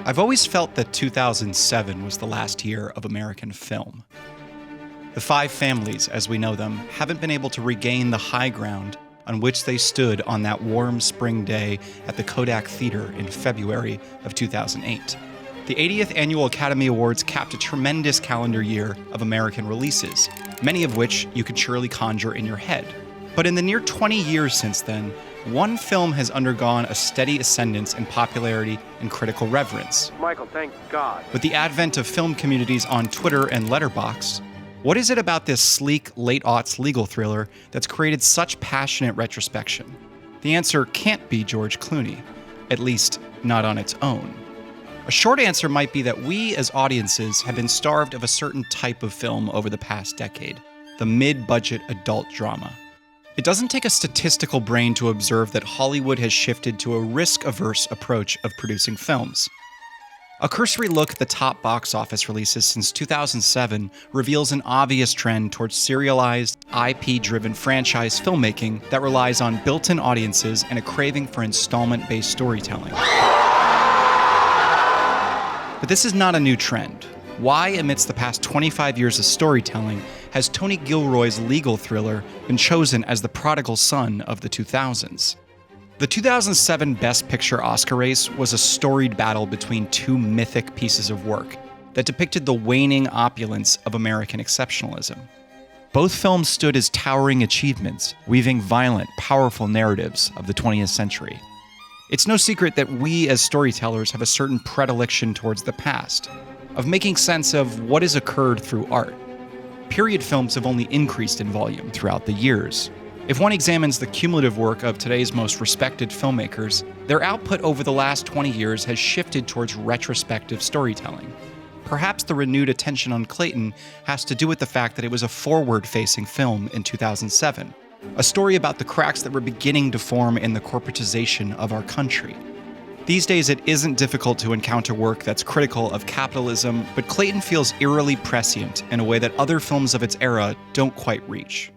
I've always felt that 2007 was the last year of American film. The five families, as we know them, haven't been able to regain the high ground on which they stood on that warm spring day at the Kodak Theater in February of 2008. The 80th Annual Academy Awards capped a tremendous calendar year of American releases, many of which you could surely conjure in your head. But in the near 20 years since then, one film has undergone a steady ascendance in popularity and critical reverence. Michael, thank God. With the advent of film communities on Twitter and Letterboxd, what is it about this sleek, late-aughts legal thriller that's created such passionate retrospection? The answer can't be George Clooney, at least not on its own. A short answer might be that we as audiences have been starved of a certain type of film over the past decade, the mid-budget adult drama. It doesn't take a statistical brain to observe that Hollywood has shifted to a risk-averse approach of producing films. A cursory look at the top box office releases since 2007 reveals an obvious trend towards serialized, IP-driven franchise filmmaking that relies on built-in audiences and a craving for installment-based storytelling. But this is not a new trend. Why, amidst the past 25 years of storytelling, has Tony Gilroy's legal thriller been chosen as the prodigal son of the 2000s? The 2007 Best Picture Oscar race was a storied battle between two mythic pieces of work that depicted the waning opulence of American exceptionalism. Both films stood as towering achievements, weaving violent, powerful narratives of the 20th century. It's no secret that we as storytellers have a certain predilection towards the past, of making sense of what has occurred through art. Period films have only increased in volume throughout the years. If one examines the cumulative work of today's most respected filmmakers, their output over the last 20 years has shifted towards retrospective storytelling. Perhaps the renewed attention on Clayton has to do with the fact that it was a forward-facing film in 2007, a story about the cracks that were beginning to form in the corporatization of our country. These days, it isn't difficult to encounter work that's critical of capitalism, but Clayton feels eerily prescient in a way that other films of its era don't quite reach.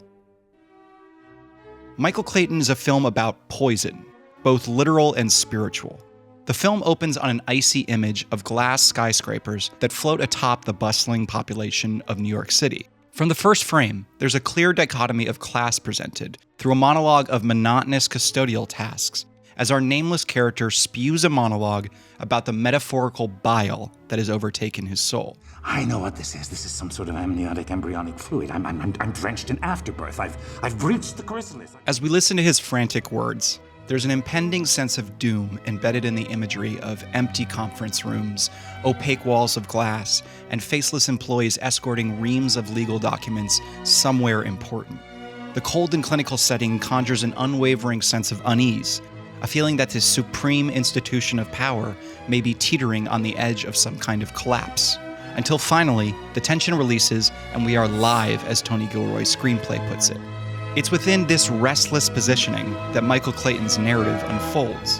Michael Clayton is a film about poison, both literal and spiritual. The film opens on an icy image of glass skyscrapers that float atop the bustling population of New York City. From the first frame, there's a clear dichotomy of class presented through a monologue of monotonous custodial tasks, as our nameless character spews a monologue about the metaphorical bile that has overtaken his soul. I know what this is. This is some sort of amniotic embryonic fluid. I'm drenched in afterbirth. I've breached the chrysalis. As we listen to his frantic words, there's an impending sense of doom embedded in the imagery of empty conference rooms, opaque walls of glass, and faceless employees escorting reams of legal documents somewhere important. The cold and clinical setting conjures an unwavering sense of unease, a feeling that this supreme institution of power may be teetering on the edge of some kind of collapse. Until finally, the tension releases and we are live, as Tony Gilroy's screenplay puts it. It's within this restless positioning that Michael Clayton's narrative unfolds.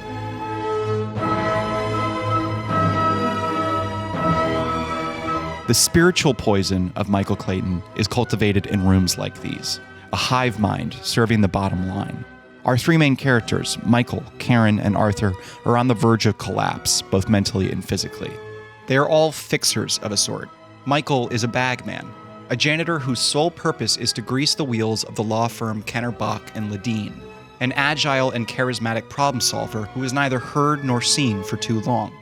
The spiritual poison of Michael Clayton is cultivated in rooms like these, a hive mind serving the bottom line. Our three main characters, Michael, Karen, and Arthur, are on the verge of collapse, both mentally and physically. They are all fixers of a sort. Michael is a bagman, a janitor whose sole purpose is to grease the wheels of the law firm Kenner, Bach and Ledeen, an agile and charismatic problem solver who is neither heard nor seen for too long.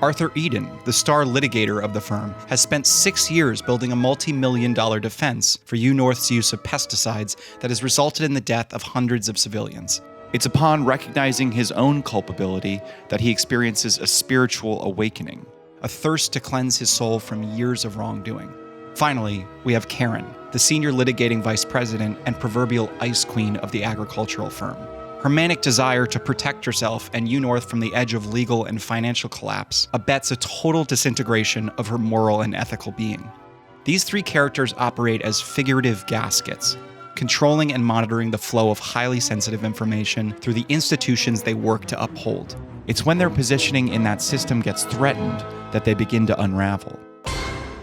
Arthur Eden, the star litigator of the firm, has spent 6 years building a multi-million-dollar defense for U-North's use of pesticides that has resulted in the death of hundreds of civilians. It's upon recognizing his own culpability that he experiences a spiritual awakening, a thirst to cleanse his soul from years of wrongdoing. Finally, we have Karen, the senior litigating vice president and proverbial ice queen of the agricultural firm. Her manic desire to protect herself and U-North from the edge of legal and financial collapse abets a total disintegration of her moral and ethical being. These three characters operate as figurative gaskets, controlling and monitoring the flow of highly sensitive information through the institutions they work to uphold. It's when their positioning in that system gets threatened that they begin to unravel.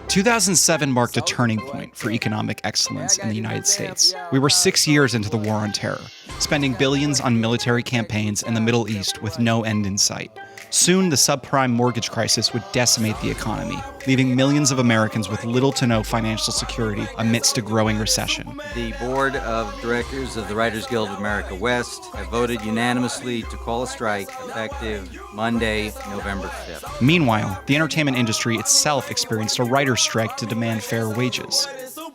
2007 marked a turning point for economic excellence in the United States. We were 6 years into the War on Terror. spending billions on military campaigns in the Middle East with no end in sight. Soon, the subprime mortgage crisis would decimate the economy, leaving millions of Americans with little to no financial security amidst a growing recession. The board of directors of the Writers Guild of America West have voted unanimously to call a strike effective Monday, November 5th. Meanwhile, the entertainment industry itself experienced a writer's strike to demand fair wages.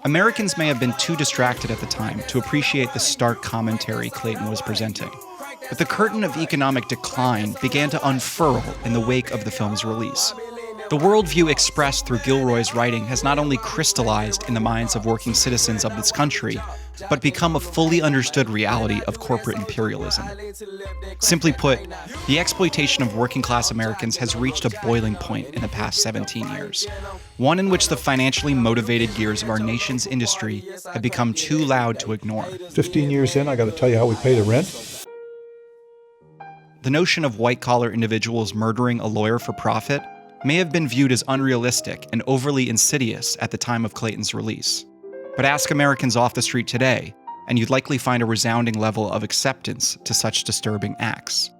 Americans may have been too distracted at the time to appreciate the stark commentary Clayton was presenting. But the curtain of economic decline began to unfurl in the wake of the film's release. The worldview expressed through Gilroy's writing has not only crystallized in the minds of working citizens of this country, but become a fully understood reality of corporate imperialism. Simply put, the exploitation of working-class Americans has reached a boiling point in the past 17 years, one in which the financially motivated gears of our nation's industry have become too loud to ignore. 15 years in, I got to tell you how we pay the rent. The notion of white-collar individuals murdering a lawyer for profit may have been viewed as unrealistic and overly insidious at the time of Clayton's release. But ask Americans off the street today, and you'd likely find a resounding level of acceptance to such disturbing acts.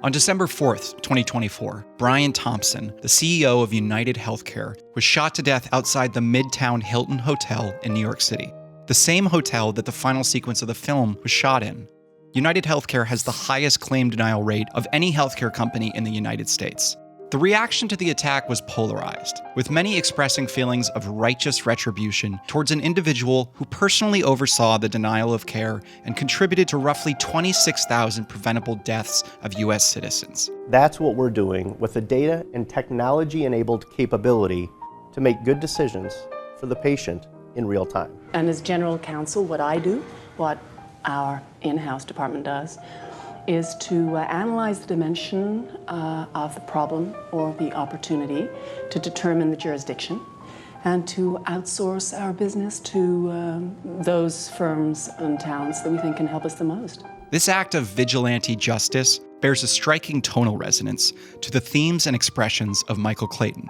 On December 4th, 2024, Brian Thompson, the CEO of United Healthcare, was shot to death outside the Midtown Hilton Hotel in New York City, the same hotel that the final sequence of the film was shot in. United Healthcare has the highest claim denial rate of any healthcare company in the United States. The reaction to the attack was polarized, with many expressing feelings of righteous retribution towards an individual who personally oversaw the denial of care and contributed to roughly 26,000 preventable deaths of U.S. citizens. That's what we're doing with the data and technology-enabled capability to make good decisions for the patient in real time. And as general counsel, what I do, what our in-house department does, is to analyze the dimension of the problem or the opportunity to determine the jurisdiction and to outsource our business to those firms and talents that we think can help us the most. This act of vigilante justice bears a striking tonal resonance to the themes and expressions of Michael Clayton.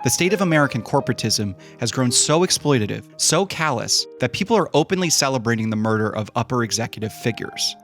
The state of American corporatism has grown so exploitative, so callous, that people are openly celebrating the murder of upper executive figures.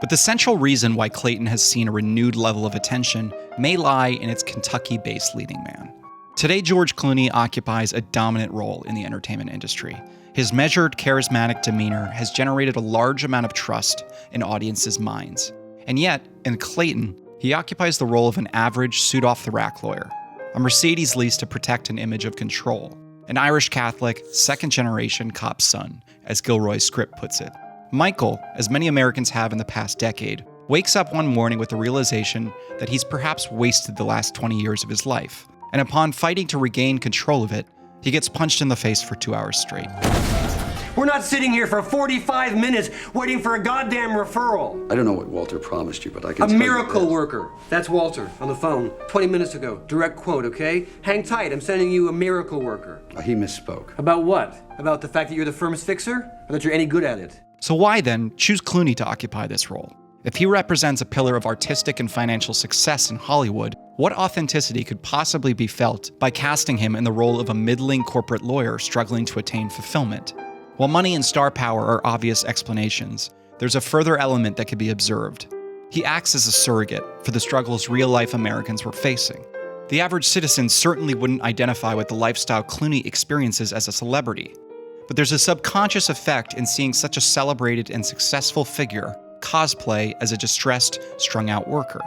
But the central reason why Clayton has seen a renewed level of attention may lie in its Kentucky-based leading man. Today, George Clooney occupies a dominant role in the entertainment industry. His measured, charismatic demeanor has generated a large amount of trust in audiences' minds. And yet, in Clayton, he occupies the role of an average suit-off-the-rack lawyer, a Mercedes lease to protect an image of control, an Irish Catholic, second-generation cop's son, as Gilroy's script puts it. Michael, as many Americans have in the past decade, wakes up one morning with the realization that he's perhaps wasted the last 20 years of his life, and upon fighting to regain control of it, he gets punched in the face for 2 hours straight. We're not sitting here for 45 minutes waiting for a goddamn referral. I don't know what Walter promised you, but I can A tell you miracle this. worker. That's Walter on the phone 20 minutes ago. Direct quote, okay? Hang tight, I'm sending you a miracle worker. He misspoke. About what? About the fact that you're the firm's fixer? Or that you're any good at it? So why, then, choose Clooney to occupy this role? If he represents a pillar of artistic and financial success in Hollywood, what authenticity could possibly be felt by casting him in the role of a middling corporate lawyer struggling to attain fulfillment? While money and star power are obvious explanations, there's a further element that can be observed. He acts as a surrogate for the struggles real-life Americans were facing. The average citizen certainly wouldn't identify with the lifestyle Clooney experiences as a celebrity, but there's a subconscious effect in seeing such a celebrated and successful figure cosplay as a distressed, strung-out worker.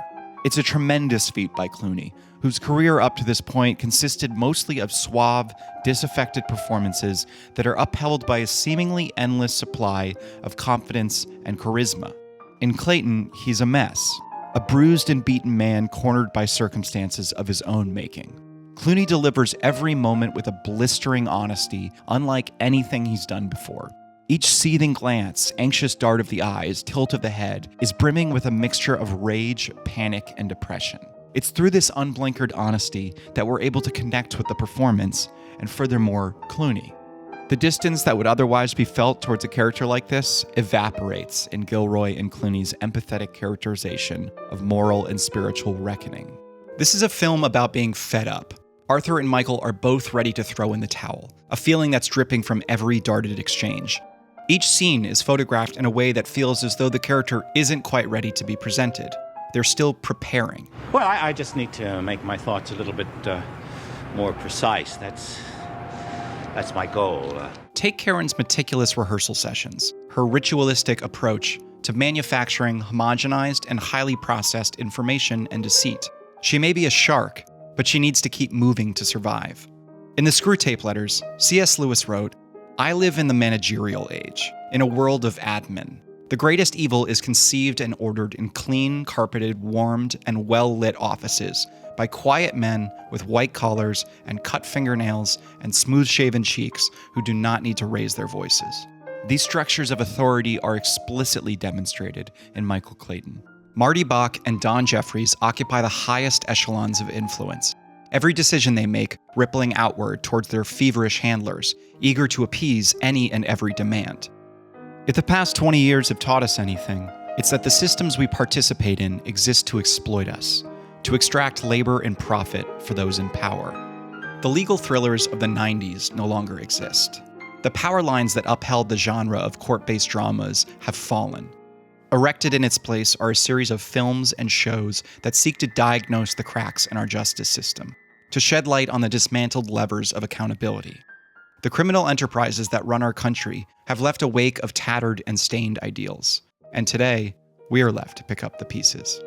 It's a tremendous feat by Clooney, whose career up to this point consisted mostly of suave, disaffected performances that are upheld by a seemingly endless supply of confidence and charisma. In Clayton, he's a mess, a bruised and beaten man cornered by circumstances of his own making. Clooney delivers every moment with a blistering honesty unlike anything he's done before. Each seething glance, anxious dart of the eyes, tilt of the head, is brimming with a mixture of rage, panic, and depression. It's through this unblinkered honesty that we're able to connect with the performance, and furthermore, Clooney. The distance that would otherwise be felt towards a character like this evaporates in Gilroy and Clooney's empathetic characterization of moral and spiritual reckoning. This is a film about being fed up. Arthur and Michael are both ready to throw in the towel, a feeling that's dripping from every darted exchange. Each scene is photographed in a way that feels as though the character isn't quite ready to be presented. They're still preparing. Well, I just need to make my thoughts a little bit more precise. That's my goal. Take Karen's meticulous rehearsal sessions, her ritualistic approach to manufacturing homogenized and highly processed information and deceit. She may be a shark, but she needs to keep moving to survive. In the Screwtape Letters, C.S. Lewis wrote, "I live in the managerial age, in a world of admin. The greatest evil is conceived and ordered in clean, carpeted, warmed, and well-lit offices by quiet men with white collars and cut fingernails and smooth-shaven cheeks who do not need to raise their voices." These structures of authority are explicitly demonstrated in Michael Clayton. Marty Bach and Don Jeffries occupy the highest echelons of influence, every decision they make rippling outward towards their feverish handlers, eager to appease any and every demand. If the past 20 years have taught us anything, it's that the systems we participate in exist to exploit us, to extract labor and profit for those in power. The legal thrillers of the 90s no longer exist. The power lines that upheld the genre of court-based dramas have fallen. Erected in its place are a series of films and shows that seek to diagnose the cracks in our justice system, to shed light on the dismantled levers of accountability. The criminal enterprises that run our country have left a wake of tattered and stained ideals, and today, we are left to pick up the pieces.